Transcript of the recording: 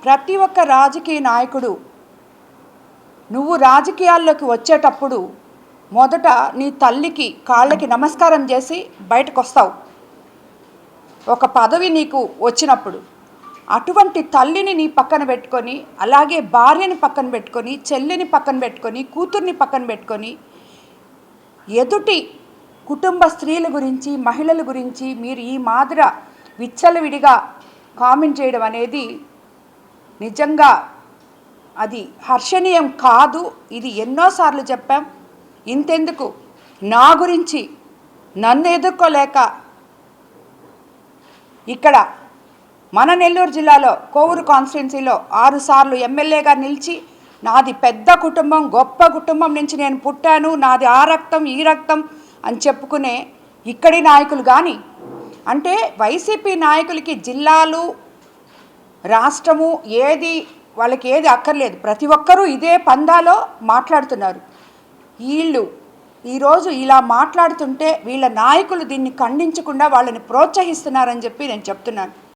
ప్రతి ఒక్క రాజకీయ నాయకుడు నువ్వు రాజకీయాల్లోకి వచ్చేటప్పుడు మొదట నీ తల్లికి కాళ్ళకి నమస్కారం చేసి బయటకు వస్తావు. ఒక పదవి నీకు వచ్చినప్పుడు అటువంటి తల్లిని నీ పక్కన పెట్టుకొని, అలాగే భార్యని పక్కన పెట్టుకొని, చెల్లిని పక్కన పెట్టుకొని, కూతుర్ని పక్కన పెట్టుకొని, ఎదుటి కుటుంబ స్త్రీల గురించి, మహిళల గురించి మీరు ఈ మాదిర విచ్చలవిడిగా కామెంట్ చేయడం అనేది నిజంగా అది హర్షణీయం కాదు. ఇది ఎన్నోసార్లు చెప్పాం. ఇంతెందుకు, నా గురించి నన్ను ఎదుర్కోలేక ఇక్కడ మన నెల్లూరు జిల్లాలో కోవూరు కాన్స్టిట్యున్సీలో 6 సార్లు ఎమ్మెల్యేగా నిలిచి, నాది పెద్ద కుటుంబం, గొప్ప కుటుంబం నుంచి నేను పుట్టాను, నాది ఆ రక్తం ఈ రక్తం అని చెప్పుకునే ఇక్కడి నాయకులు కానీ, అంటే వైసీపీ నాయకులకి జిల్లాలు రాష్ట్రము ఏది వాళ్ళకి ఏది అక్కర్లేదు. ప్రతి ఒక్కరూ ఇదే పందాలో మాట్లాడుతున్నారు. వీళ్ళు ఈరోజు ఇలా మాట్లాడుతుంటే వీళ్ళ నాయకులు దీన్ని ఖండించకుండా వాళ్ళని ప్రోత్సహిస్తున్నారని చెప్పి నేను చెప్తున్నాను.